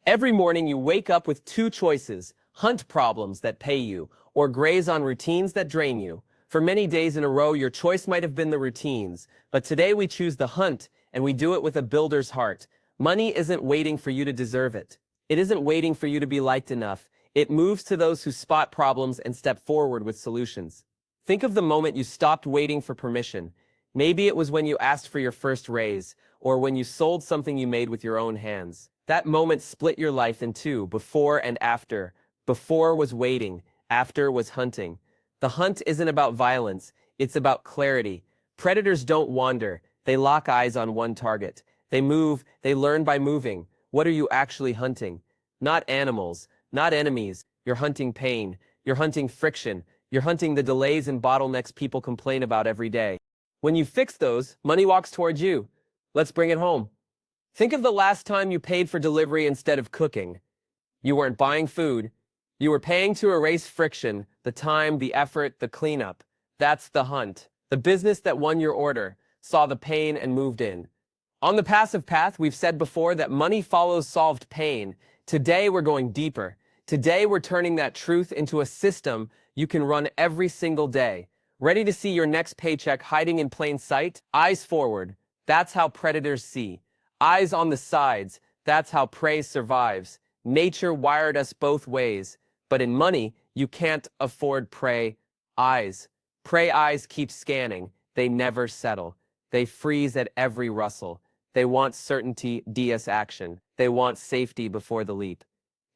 Every morning you wake up with two choices: hunt problems that pay you, or graze on routines that drain you. For many days in a row, your choice might have been the routines, but today we choose the hunt, and we do it with a builder's heart. Money isn't waiting for you to deserve it. It isn't waiting for you to be liked enough. It moves to those who spot problems and step forward with solutions. Think of the moment you stopped waiting for permission. Maybe it was when you asked for your first raise, or when you sold something you made with your own hands. That moment split your life in two, before and after. Before was waiting, after was hunting. The hunt isn't about violence, it's about clarity. Predators don't wander, they lock eyes on one target. They move, they learn by moving. What are you actually hunting? Not animals, not enemies. You're hunting pain, you're hunting friction, you're hunting the delays and bottlenecks people complain about every day. When you fix those, money walks towards you. Let's bring it home. Think of the last time you paid for delivery instead of cooking. You weren't buying food. You were paying to erase friction, the time, the effort, the cleanup. That's the hunt. The business that won your order, saw the pain and moved in. On the passive path, we've said before that money follows solved pain. Today we're going deeper. Today we're turning that truth into a system you can run every single day. Ready to see your next paycheck hiding in plain sight? Eyes forward. That's how predators see. Eyes on the sides. That's how prey survives. Nature wired us both ways. But in money, you can't afford prey eyes. Prey eyes keep scanning. They never settle. They freeze at every rustle. They want certainty, DS action. They want safety before the leap.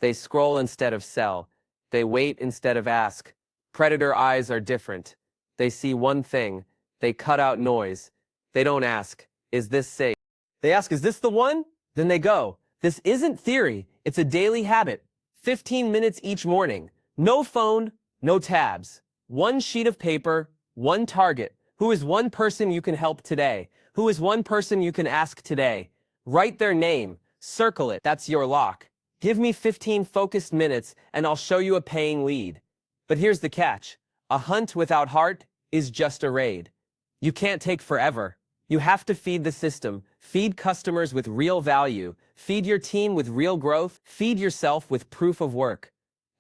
They scroll instead of sell. They wait instead of ask. Predator eyes are different. They see one thing. They cut out noise. They don't ask, is this safe? They ask, is this the one? Then they go. This isn't theory. It's a daily habit. 15 minutes each morning. No phone, no tabs. One sheet of paper, one target. Who is one person you can help today? Who is one person you can ask today? Write their name. Circle it. That's your lock. Give me 15 focused minutes and I'll show you a paying lead. But here's the catch. A hunt without heart is just a raid. You can't take forever. You have to feed the system, feed customers with real value, feed your team with real growth, feed yourself with proof of work.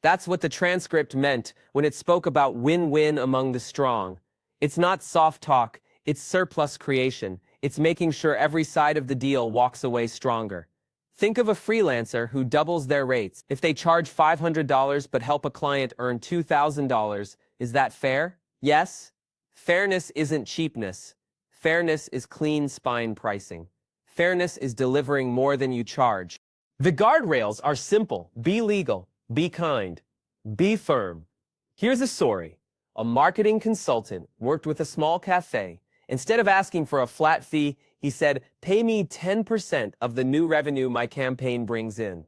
That's what the transcript meant when it spoke about win-win among the strong. It's not soft talk, it's surplus creation. It's making sure every side of the deal walks away stronger. Think of a freelancer who doubles their rates. If they charge $500 but help a client earn $2,000, is that fair? Yes. Fairness isn't cheapness. Fairness is clean spine pricing. Fairness is delivering more than you charge. The guardrails are simple. Be legal, be kind, be firm. Here's a story. A marketing consultant worked with a small cafe. Instead of asking for a flat fee, he said, pay me 10% of the new revenue my campaign brings in.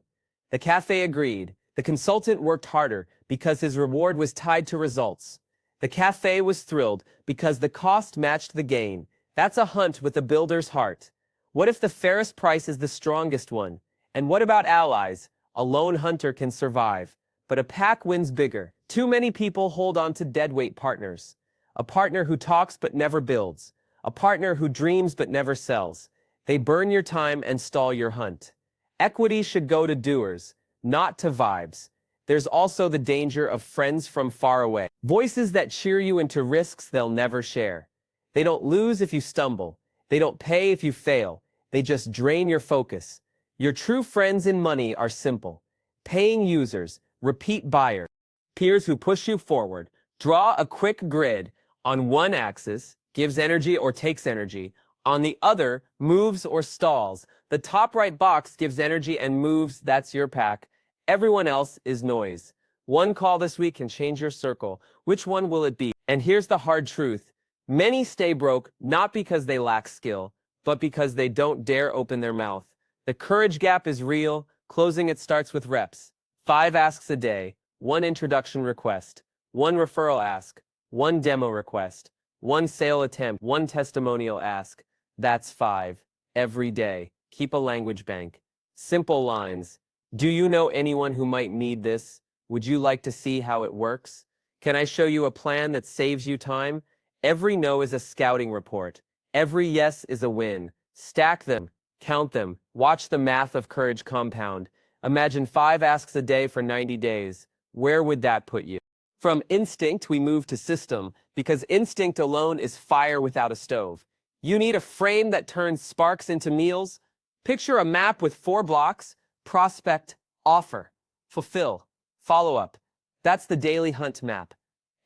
The cafe agreed. The consultant worked harder because his reward was tied to results. The cafe was thrilled because the cost matched the gain. That's a hunt with a builder's heart. What if the fairest price is the strongest one? And what about allies? A lone hunter can survive, but a pack wins bigger. Too many people hold on to deadweight partners. A partner who talks but never builds. A partner who dreams but never sells. They burn your time and stall your hunt. Equity should go to doers, not to vibes. There's also the danger of friends from far away. Voices that cheer you into risks they'll never share. They don't lose if you stumble. They don't pay if you fail. They just drain your focus. Your true friends in money are simple. Paying users, repeat buyers, peers who push you forward. Draw a quick grid. On one axis, gives energy or takes energy. On the other, moves or stalls. The top right box gives energy and moves. That's your pack. Everyone else is noise. One call this week can change your circle. Which one will it be? And here's the hard truth. Many stay broke not because they lack skill, but because they don't dare open their mouth. The courage gap is real. Closing it starts with reps. 5 asks a day, 1 introduction request, 1 referral ask, 1 demo request, 1 sale attempt, 1 testimonial ask. That's 5 every day. Keep a language bank. Simple lines. Do you know anyone who might need this? Would you like to see how it works? Can I show you a plan that saves you time? Every no is a scouting report. Every yes is a win. Stack them, count them, watch the math of courage compound. Imagine 5 asks a day for 90 days. Where would that put you? From instinct, we move to system, because instinct alone is fire without a stove. You need a frame that turns sparks into meals. Picture a map with 4 blocks: prospect, offer, fulfill, follow up. That's the daily hunt map.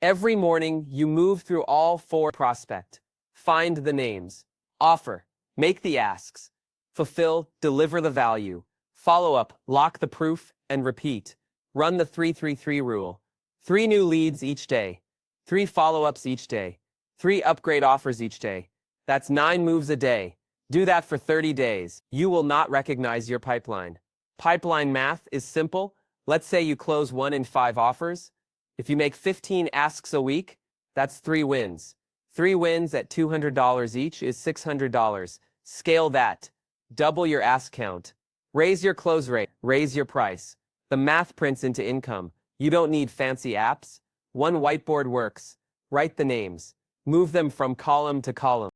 Every morning, you move through all 4: prospect, find the names; offer, make the asks; fulfill, deliver the value; follow up, lock the proof; and repeat. Run the 3-3-3 rule. 3 new leads each day, 3 follow-ups each day, 3 upgrade offers each day. That's 9 moves a day. Do that for 30 days. You will not recognize your pipeline. Pipeline math is simple. Let's say you close 1 in 5 offers. If you make 15 asks a week, that's 3 wins. 3 wins at $200 each is $600. Scale that. Double your ask count. Raise your close rate. Raise your price. The math prints into income. You don't need fancy apps. One whiteboard works. Write the names. Move them from column to column.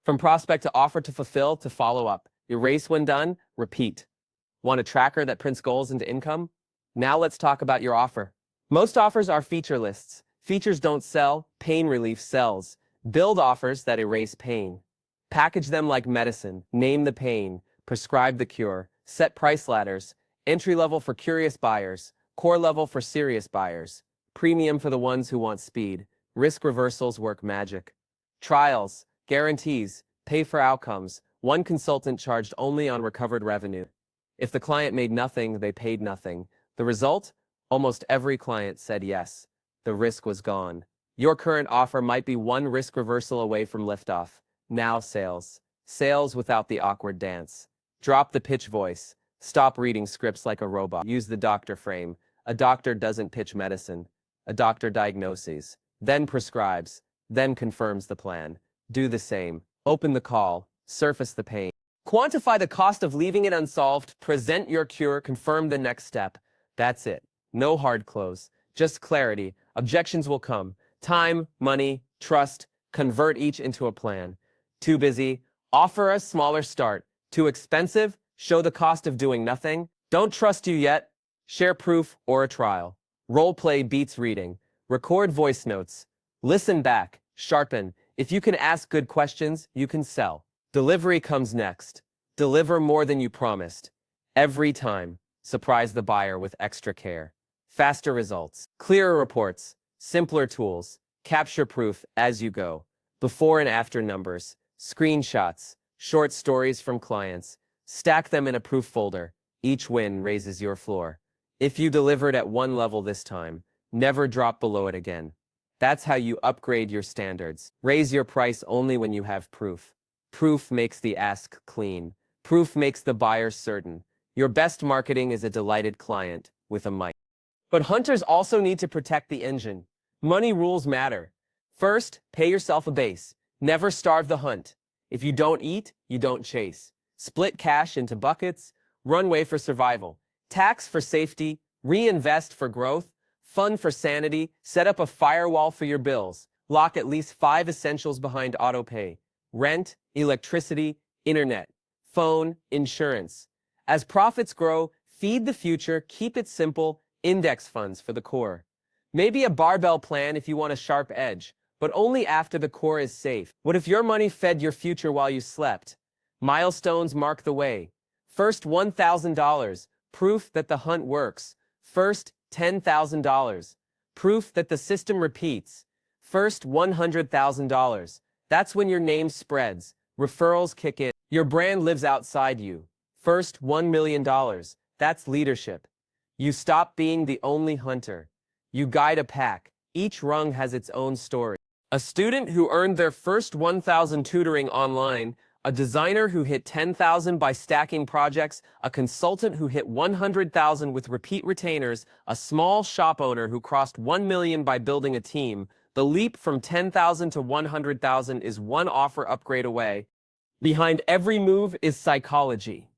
From prospect to offer to fulfill to follow up. Erase when done, repeat. Want a tracker that prints goals into income? Now let's talk about your offer. Most offers are feature lists. Features don't sell, pain relief sells. Build offers that erase pain. Package them like medicine. Name the pain. Prescribe the cure. Set price ladders. Entry level for curious buyers. Core level for serious buyers. Premium for the ones who want speed. Risk reversals work magic. Trials, guarantees, pay for outcomes. One consultant charged only on recovered revenue. If the client made nothing, they paid nothing. The result? Almost every client said yes. The risk was gone. Your current offer might be one risk reversal away from liftoff. Now sales. Sales without the awkward dance. Drop the pitch voice. Stop reading scripts like a robot. Use the doctor frame. A doctor doesn't pitch medicine. A doctor diagnoses, then prescribes, then confirms the plan. Do the same. Open the call. Surface the pain. Quantify the cost of leaving it unsolved. Present your cure. Confirm the next step. That's it. No hard close. Just clarity. Objections will come. Time, money, trust. Convert each into a plan. Too busy? Offer a smaller start. Too expensive? Show the cost of doing nothing. Don't trust you yet? Share proof or a trial. Role play beats reading. Record voice notes. Listen back. Sharpen. If you can ask good questions, you can sell. Delivery comes next. Deliver more than you promised. Every time. Surprise the buyer with extra care. Faster results. Clearer reports. Simpler tools. Capture proof as you go. Before and after numbers. Screenshots. Short stories from clients. Stack them in a proof folder. Each win raises your floor. If you delivered at one level this time, never drop below it again. That's how you upgrade your standards. Raise your price only when you have proof. Proof makes the ask clean. Proof makes the buyer certain. Your best marketing is a delighted client with a mic. But hunters also need to protect the engine. Money rules matter. First, pay yourself a base. Never starve the hunt. If you don't eat, you don't chase. Split cash into buckets. Runway for survival. Tax for safety, reinvest for growth, fund for sanity, set up a firewall for your bills, lock at least 5 essentials behind autopay: rent, electricity, internet, phone, insurance. As profits grow, feed the future, keep it simple, index funds for the core. Maybe a barbell plan if you want a sharp edge, but only after the core is safe. What if your money fed your future while you slept? Milestones mark the way. First $1,000. Proof that the hunt works. First, $10,000. Proof that the system repeats. First, $100,000. That's when your name spreads. Referrals kick in. Your brand lives outside you. First, $1 million. That's leadership. You stop being the only hunter. You guide a pack. Each rung has its own story. A student who earned their first 1,000 tutoring online, a designer who hit 10,000 by stacking projects, a consultant who hit 100,000 with repeat retainers, a small shop owner who crossed 1 million by building a team. The leap from 10,000 to 100,000 is one offer upgrade away. Behind every move is psychology.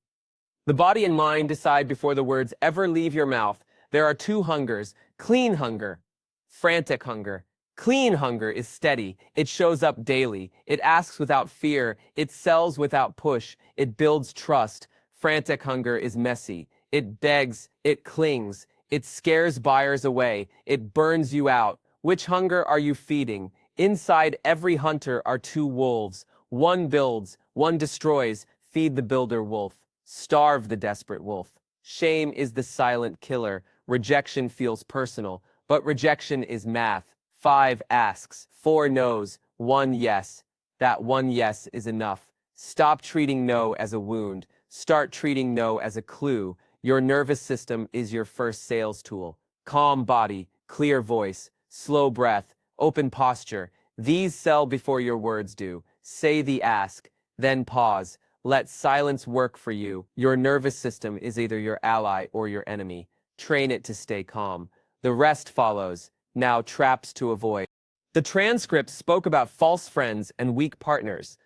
The body and mind decide before the words ever leave your mouth. There are 2 hungers: clean hunger, frantic hunger. Clean hunger is steady. It shows up daily. It asks without fear. It sells without push. It builds trust. Frantic hunger is messy. It begs. It clings. It scares buyers away. It burns you out. Which hunger are you feeding? Inside every hunter are two wolves. One builds, one destroys. Feed the builder wolf. Starve the desperate wolf. Shame is the silent killer. Rejection feels personal, but rejection is math. 5 asks, 4 no's, 1 yes. That 1 yes is enough. Stop treating no as a wound. Start treating no as a clue. Your nervous system is your first sales tool. Calm body, clear voice, slow breath, open posture. These sell before your words do. Say the ask, then pause. Let silence work for you. Your nervous system is either your ally or your enemy. Train it to stay calm. The rest follows. Now traps to avoid. The transcript spoke about false friends and weak partners.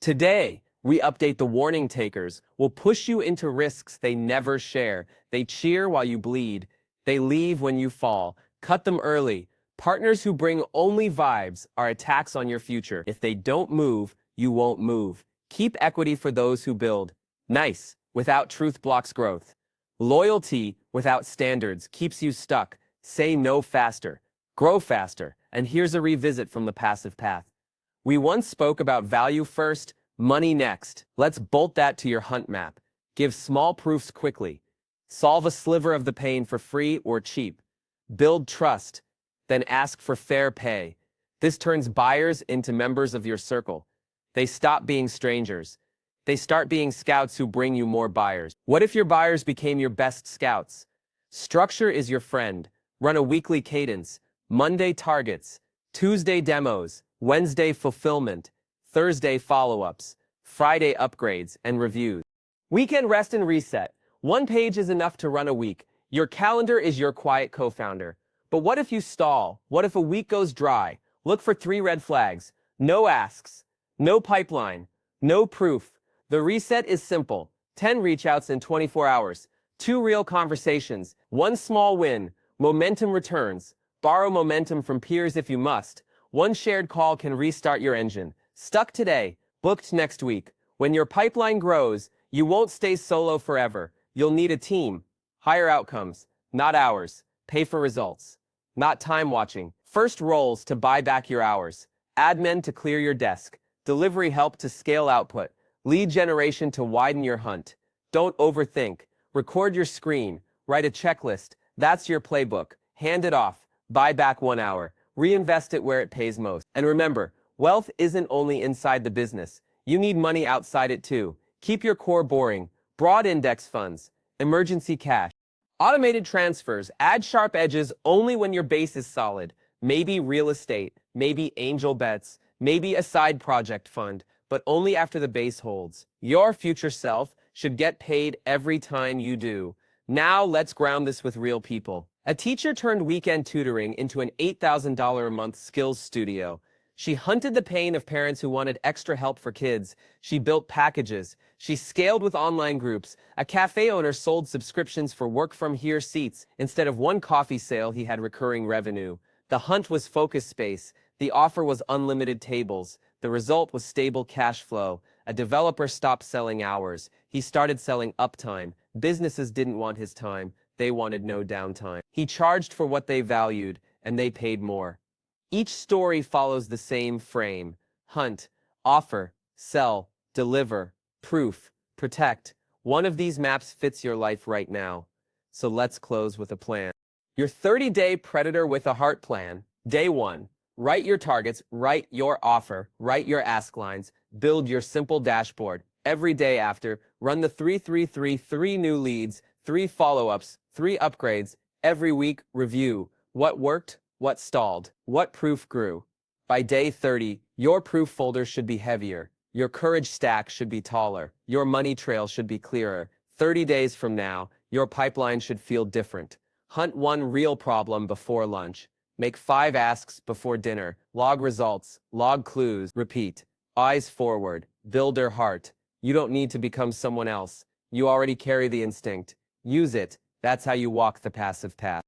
Today, we update the warning takers. Will push you into risks they never share. They cheer while you bleed. They leave when you fall. Cut them early. Partners who bring only vibes are attacks on your future. If they don't move, you won't move. Keep equity for those who build. Nice, without truth blocks growth. Loyalty without standards keeps you stuck. Say no faster. Grow faster. And here's a revisit from the passive path. We once spoke about value first, money next. Let's bolt that to your hunt map. Give small proofs quickly. Solve a sliver of the pain for free or cheap. Build trust, then ask for fair pay. This turns buyers into members of your circle. They stop being strangers. They start being scouts who bring you more buyers. What if your buyers became your best scouts? Structure is your friend. Run a weekly cadence. Monday targets, Tuesday demos, Wednesday fulfillment, Thursday follow-ups, Friday upgrades and reviews. Weekend rest and reset. One page is enough to run a week. Your calendar is your quiet co-founder. But what if you stall? What if a week goes dry? Look for 3 red flags. No asks, no pipeline, no proof. The reset is simple. 10 reach outs in 24 hours, 2 real conversations, 1 small win, momentum returns. Borrow momentum from peers if you must. 1 shared call can restart your engine. Stuck today, booked next week. When your pipeline grows, you won't stay solo forever. You'll need a team. Higher outcomes, not hours. Pay for results, not time watching. First roles to buy back your hours. Admin to clear your desk. Delivery help to scale output. Lead generation to widen your hunt. Don't overthink. Record your screen. Write a checklist. That's your playbook. Hand it off. Buy back 1 hour. Reinvest it where it pays most. And remember, wealth isn't only inside the business. You need money outside it too. Keep your core boring. Broad index funds. Emergency cash. Automated transfers. Add sharp edges only when your base is solid. Maybe real estate. Maybe angel bets. Maybe a side project fund. But only after the base holds. Your future self should get paid every time you do. Now let's ground this with real people. A teacher turned weekend tutoring into an $8,000 a month skills studio. She hunted the pain of parents who wanted extra help for kids. She built packages. She scaled with online groups. A cafe owner sold subscriptions for work from here seats. Instead of 1 coffee sale, he had recurring revenue. The hunt was focus space. The offer was unlimited tables. The result was stable cash flow. A developer stopped selling hours. He started selling uptime. Businesses didn't want his time. They wanted no downtime. He charged for what they valued, and they paid more. Each story follows the same frame. Hunt, offer, sell, deliver, proof, protect. One of these maps fits your life right now. So let's close with a plan. Your 30-day Predator with a Heart plan. Day 1. Write your targets, write your offer, write your ask lines, build your simple dashboard. Every day after, run the 3-3-3, 3 new leads, 3 follow-ups, 3 upgrades. Every week, review. What worked? What stalled? What proof grew? By day 30, your proof folder should be heavier. Your courage stack should be taller. Your money trail should be clearer. 30 days from now, your pipeline should feel different. Hunt 1 real problem before lunch. Make 5 asks before dinner. Log results. Log clues. Repeat. Eyes forward. Builder heart. You don't need to become someone else. You already carry the instinct. Use it. That's how you walk the passive path.